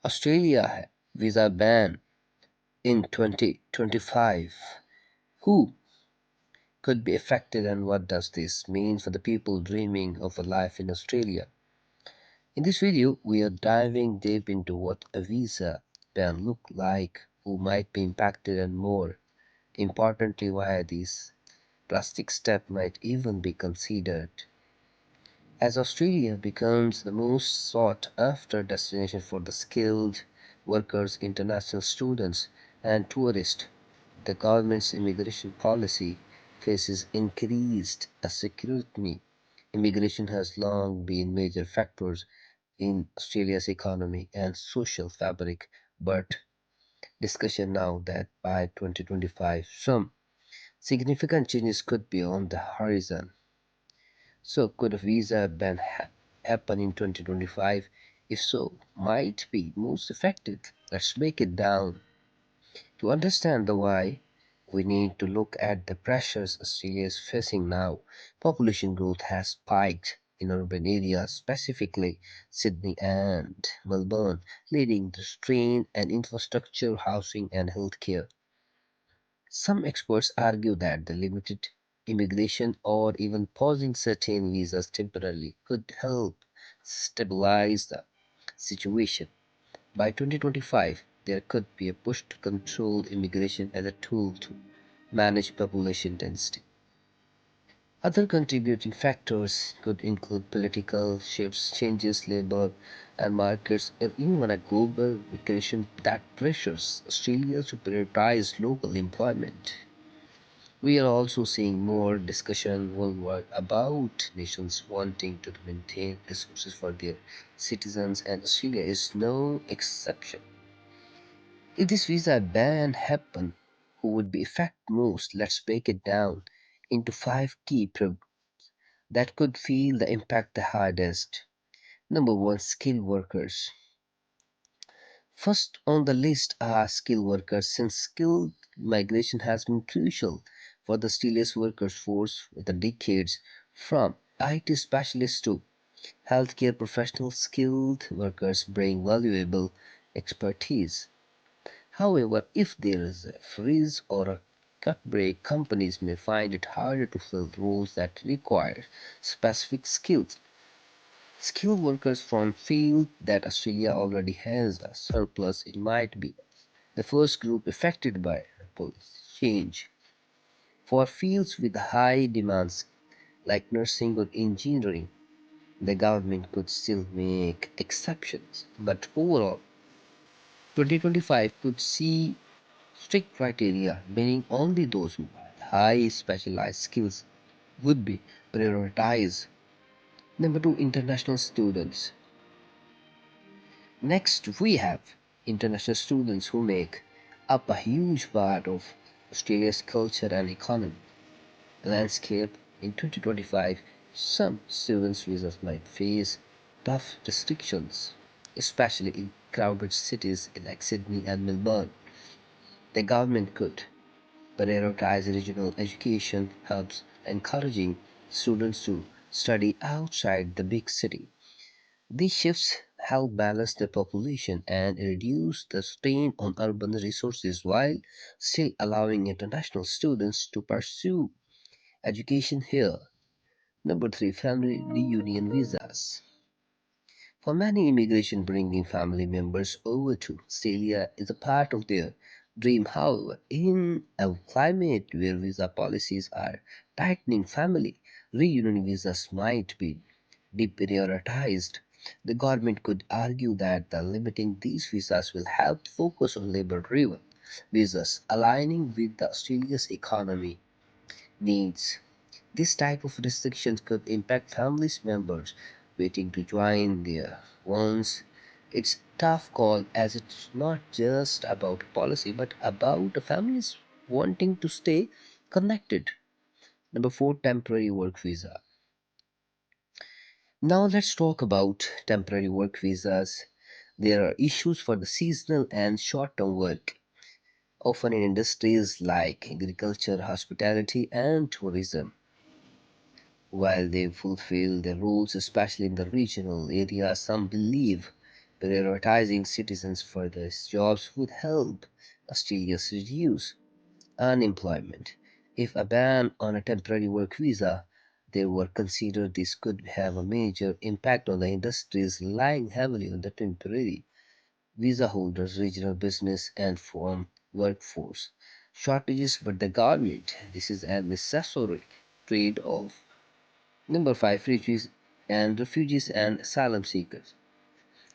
Australia visa ban in 2025. Who could be affected and what does this mean for the people dreaming of a life in Australia? In this video, we are diving deep into what a visa ban look like, who might be impacted, and more importantly, why this drastic step might even be considered. As Australia becomes the most sought after destination for the skilled workers, international students, and tourists, the government's immigration policy faces increased scrutiny. Immigration has long been major factors in Australia's economy and social fabric, but discussion now that by 2025 some significant changes could be on the horizon. So, could a visa ban happen in 2025? If so, might be most affected. Let's break it down. To understand the why, we need to look at the pressures Australia is facing now. Population growth has spiked in urban areas, specifically Sydney and Melbourne, leading to strain and infrastructure, housing, and healthcare. Some experts argue that the limited immigration or even pausing certain visas temporarily could help stabilize the situation. By 2025, there could be a push to control immigration as a tool to manage population density. Other contributing factors could include political shifts, changes, labor and markets, and even a global migration that pressures Australia to prioritize local employment. We are also seeing more discussion worldwide about nations wanting to maintain resources for their citizens, and Australia is no exception. If this visa ban happened, who would be affected most? Let's break it down into five key that could feel the impact the hardest. Number one, skilled workers. First on the list are skilled workers, since skilled migration has been crucial for the Australia's workers force with the decades. From IT specialists to healthcare professionals, skilled workers bring valuable expertise. However, if there is a freeze or a cut break, companies may find it harder to fill roles that require specific skills. Skilled workers from fields that Australia already has a surplus in might be the first group affected by policy change. For fields with high demands like nursing or engineering, the government could still make exceptions. But overall, 2025 could see strict criteria, meaning only those with high specialized skills would be prioritized. Number two, international students. Next, we have international students who make up a huge part of Australia's culture and economy landscape. In 2025, some students' visas might face tough restrictions, especially in crowded cities like Sydney and Melbourne. The government could prioritize regional education hubs, encouraging students to study outside the big city. These shifts help balance the population and reduce the strain on urban resources while still allowing international students to pursue education here. Number three, family reunion visas. For many, immigration bringing family members over to Australia is a part of their dream. However, in a climate where visa policies are tightening, family reunion visas might be deprioritized. The government could argue that the limiting these visas will help focus on labor-driven visas, aligning with the Australia's economy needs. This type of restrictions could impact families members waiting to join their ones. It's a tough call as it's not just about policy but about the families wanting to stay connected. Number four, temporary work visa. Now let's talk about temporary work visas. There are issues for the seasonal and short-term work, often in industries like agriculture, hospitality, and tourism. While they fulfill their roles, especially in the regional areas, some believe Prioritizing citizens for these jobs would help Australia reduce unemployment. If a ban on a temporary work visa they were considered, this could have a major impact on the industries relying heavily on the temporary visa holders, regional business, and foreign workforce shortages. But the government, this is a necessary trade-off. Number five, refugees and asylum seekers.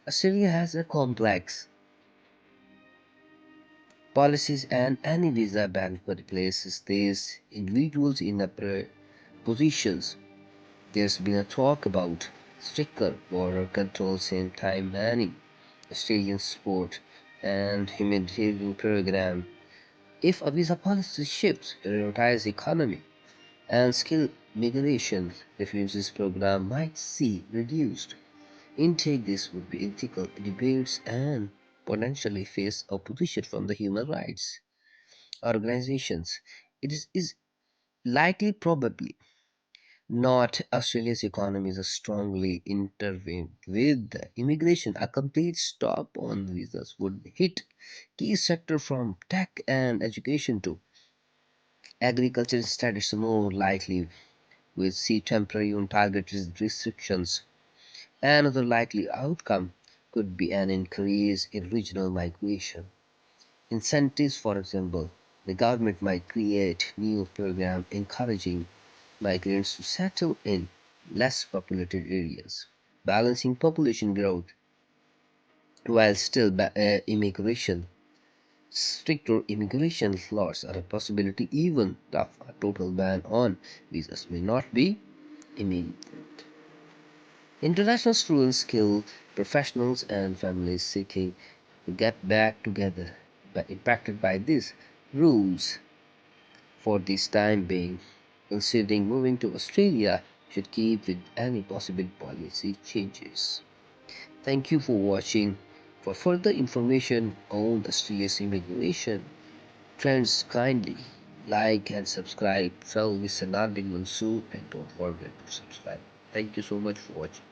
Australia has a complex policies, and any visa ban places these individuals in a positions. There's been a talk about stricter border controls in time many Australian support and humanitarian program. If a visa policy shifts, prioritize economy and skill migration, refugees program might see reduced intake. This would be ethical debates and potentially face opposition from the human rights organizations. It is likely, probably not. Australia's economy is strongly intertwined with the immigration. A complete stop on visas would hit key sectors from tech and education to agriculture. Instead, it's more likely we see temporary and targeted restrictions. Another likely outcome could be an increase in regional migration. Incentives, for example, the government might create new programs encouraging migrants to settle in less populated areas, balancing population growth while still immigration. Stricter immigration laws are a possibility, even though a total ban on visas may not be immediate. International students, skilled professionals, and families seeking to get back together but impacted by these rules for this time being. Considering moving to Australia should keep with any possible policy changes. Thank you for watching. For further information on Australia's immigration trends, kindly like and subscribe. Fellow with Sannan Mansoor, and don't forget to subscribe. Thank you so much for watching.